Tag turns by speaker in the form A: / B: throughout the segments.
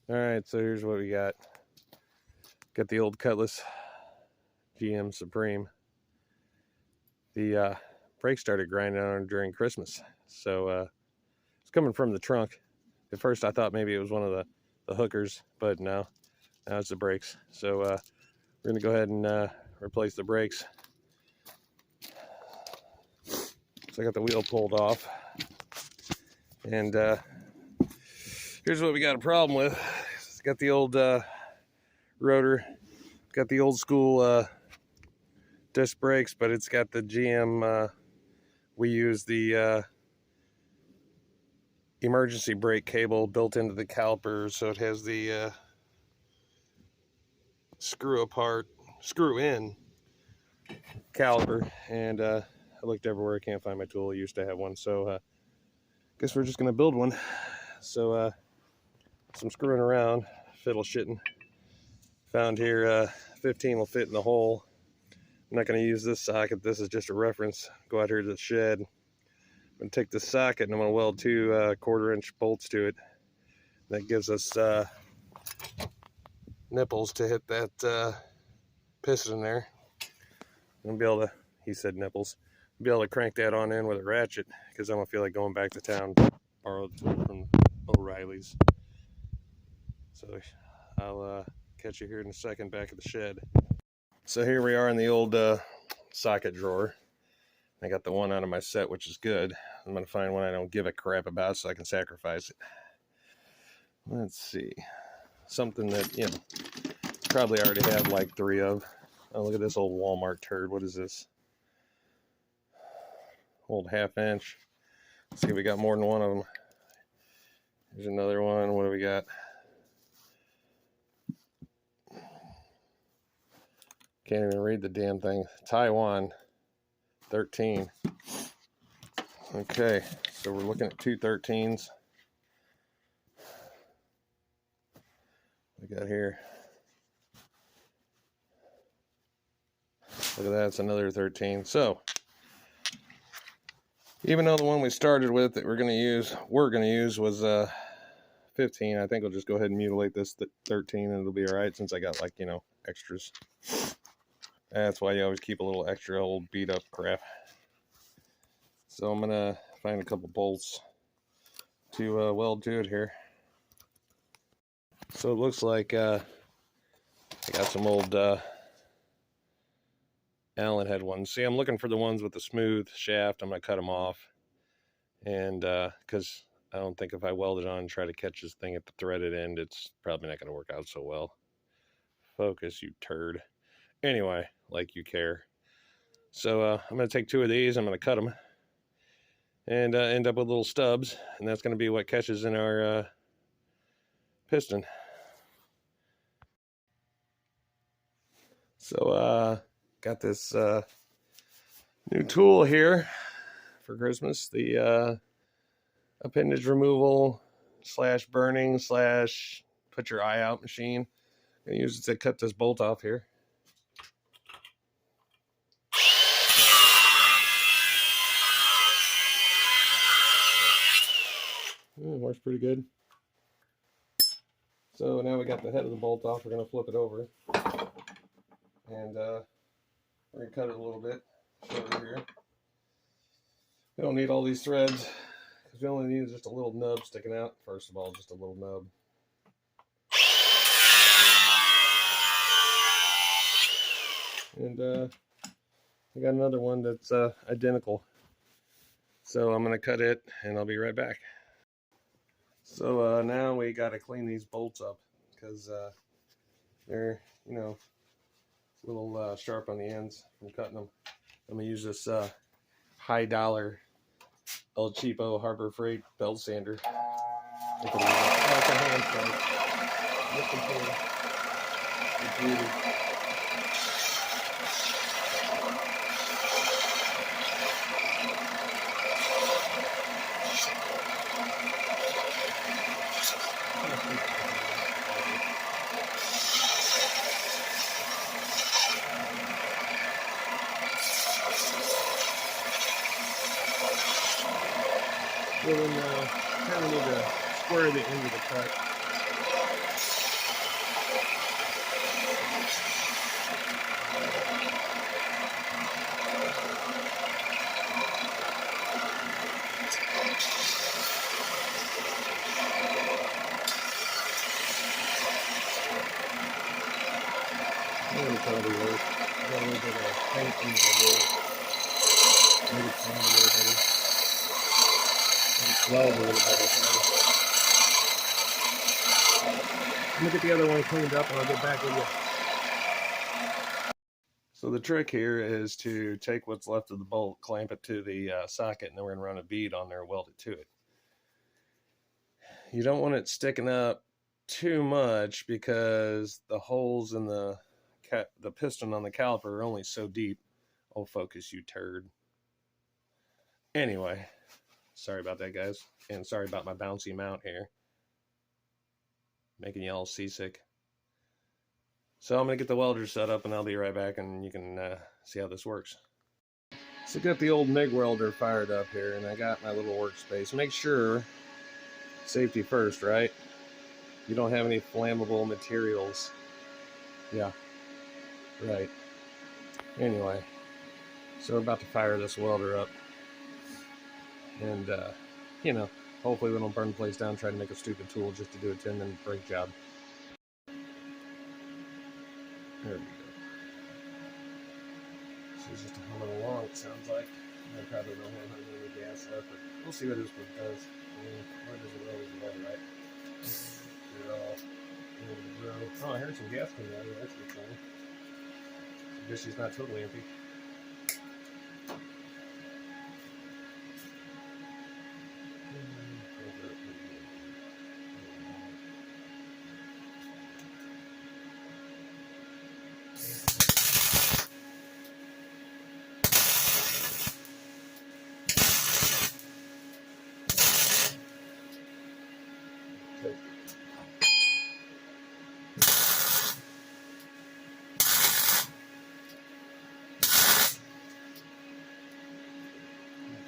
A: Alright, so here's what we got. Got the old Cutlass GM Supreme. The brake started grinding on during Christmas. So it's coming from the trunk. At first I thought maybe it was one of the hookers, but no. Now it's the brakes. So we're going to go ahead and replace the brakes. So I got the wheel pulled off. And here's what we got a problem with. It's got the old rotor. Got the old school disc brakes, but it's got the GM. We use the emergency brake cable built into the caliper, so it has the screw in caliper. And I looked everywhere, can't find my tool. I used to have one, so guess we're just gonna build one. So some screwing around, fiddle shitting. Found here 15 will fit in the hole. I'm not going to use this socket. This is just a reference. Go out here to the shed. I'm going to take this socket and I'm going to weld two 1/4 inch bolts to it. That gives us nipples to hit that piston there. I'm going to be able to, he said nipples, be able to crank that on in with a ratchet, because I don't feel like going back to town, borrow the tool from O'Reilly's. So I'll catch you here in a second back at the shed. So here we are in the old socket drawer. I got the one out of my set, which is good. I'm going to find one I don't give a crap about so I can sacrifice it. Let's see. Something that, you know, probably already have like 3 of. Oh, look at this old Walmart turd. What is this? Old 1/2 inch. Let's see if we got more than one of them. Here's another one. What do we got? Can't even read the damn thing. Taiwan 13. Okay, so we're looking at 2 13s. We got here. Look at that, it's another 13. So even though the one we started with that we're gonna use was 15, I think I'll just go ahead and mutilate this 13 and it'll be all right, since I got, like, you know, extras. That's why you always keep a little extra old beat up crap. So I'm gonna find a couple bolts to weld to it here. So it looks like I got some old Allen head ones. See, I'm looking for the ones with the smooth shaft. I'm gonna cut them off, and because I don't think if I weld it on and try to catch this thing at the threaded end, it's probably not gonna work out so well. Focus, you turd. Anyway, like you care. So I'm going to take 2 of these, I'm going to cut them, and end up with little stubs, and that's going to be what catches in our piston. So got this new tool here for Christmas, the appendage removal / burning / put your eye out machine. I'm going to use it to cut this bolt off here. Works pretty good. So now we got the head of the bolt off. We're going to flip it over, and we're going to cut it a little bit. Show it here. We don't need all these threads, because we only need just a little nub sticking out. First of all, just a little nub. And I got another one that's identical. So I'm going to cut it, and I'll be right back. So now we got to clean these bolts up, because they're, you know, a little sharp on the ends from cutting them. I'm going to use this high dollar El Cheapo Harbor Freight belt sander. Look at that. That's a hand strike. Well, then kind of need to square the end of the cut. It'll probably work. Got a little bit of paint in the wood. Maybe it's fine a little better. Weld a little better. I'm gonna get the other one cleaned up and I'll get back with you. So the trick here is to take what's left of the bolt, clamp it to the socket, and then we're gonna run a bead on there and weld it to it. You don't want it sticking up too much because the holes in the piston on the caliper are only so deep. Oh, focus, you turd. Anyway, sorry about that, guys, and sorry about my bouncy mount here, making you all seasick. So I'm gonna get the welder set up and I'll be right back and you can see how this works. So got the old MIG welder fired up here and I got my little workspace. Make sure, safety first, right? You don't have any flammable materials. Yeah, right. Anyway, so we're about to fire this welder up. And, you know, hopefully we don't burn the place down trying to make a stupid tool just to do a 10-minute brake job. There we go. This is just a hell of a long, it sounds like. I probably don't have any gas left, but we'll see what this one does. I mean, where does it roll? Is it all right? They're all in the row. Oh, I heard some gas coming out of it. That's a good sign. I guess she's not totally empty.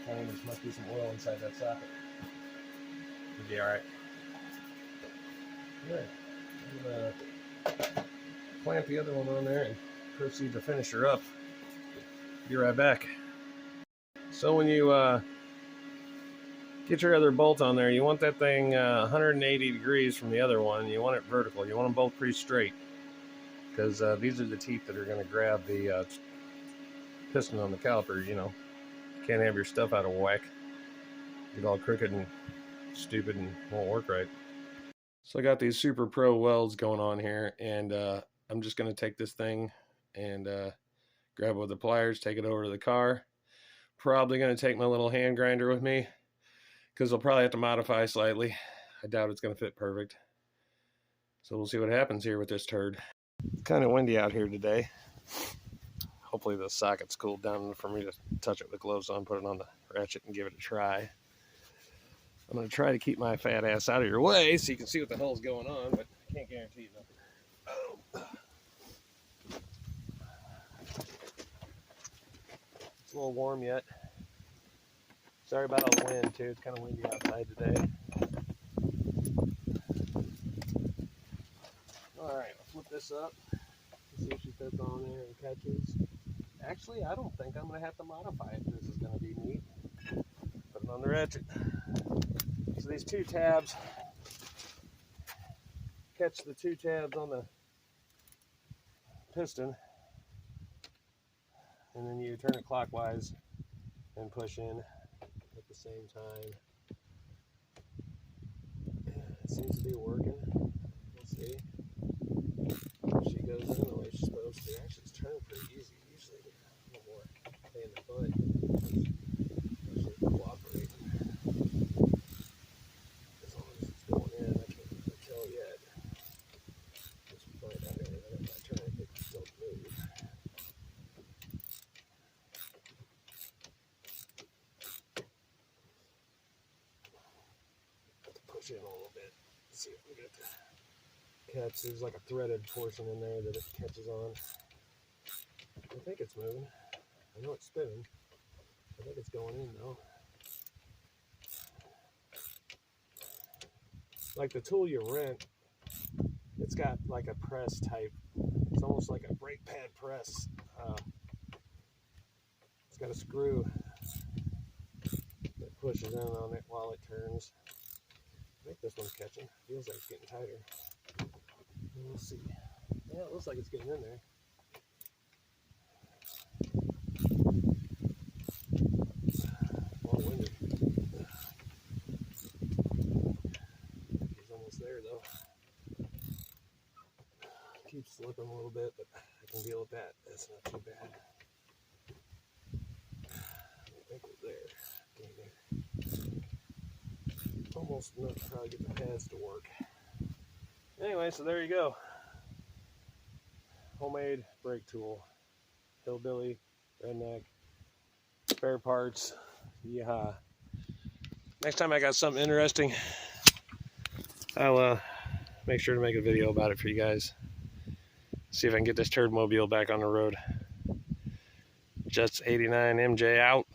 A: There must be some oil inside that socket. It'll be alright. Alright. I'm going to clamp the other one on there and proceed to finish her up. Be right back. So when you get your other bolt on there, you want that thing 180 degrees from the other one. You want it vertical. You want them both pretty straight, because these are the teeth that are going to grab the piston on the caliper. You know, can't have your stuff out of whack. Get all crooked and stupid and won't work right. So I got these Super Pro welds going on here, and I'm just going to take this thing and grab it with the pliers, take it over to the car. Probably going to take my little hand grinder with me, because I'll probably have to modify slightly. I doubt it's going to fit perfect. So we'll see what happens here with this turd. It's kind of windy out here today. Hopefully the socket's cooled down for me to touch it with gloves on, put it on the ratchet and give it a try. I'm going to try to keep my fat ass out of your way so you can see what the hell's going on, but I can't guarantee you nothing. It's a little warm yet. Sorry about all the wind too, it's kind of windy outside today. Alright, I'll flip this up. See if she fits on there and catches. Actually, I don't think I'm going to have to modify it. This is going to be neat. Put it on the ratchet. So these two tabs, catch the two tabs on the piston, and then you turn it clockwise and push in at the same time. It seems to be working. We'll see. If she goes in the way she's supposed to. Actually, it's turning pretty easy. Usually, a little more pain in the butt. It's actually cooperating. As long as it's going in, I can't really tell yet. Just find out here that if I turn it, it can still move. Have to push in a little bit. See if we get the catch. There's like a threaded portion in there that it catches on. I think it's moving. I know it's spinning. I think it's going in though. Like the tool you rent, it's got like a press type. It's almost like a brake pad press. It's got a screw that pushes in on it while it turns. I think this one's catching. Feels like it's getting tighter. We'll see. Yeah, it looks like it's getting in there. keeps slipping a little bit, but I can deal with that. That's not too bad. I think we're there. Getting there. Almost enough to probably get the pads to work. Anyway, so there you go. Homemade brake tool. Hillbilly, redneck, spare parts. Yeehaw. Next time I got something interesting, I'll make sure to make a video about it for you guys. See if I can get this turd mobile back on the road. Jets 89 MJ out.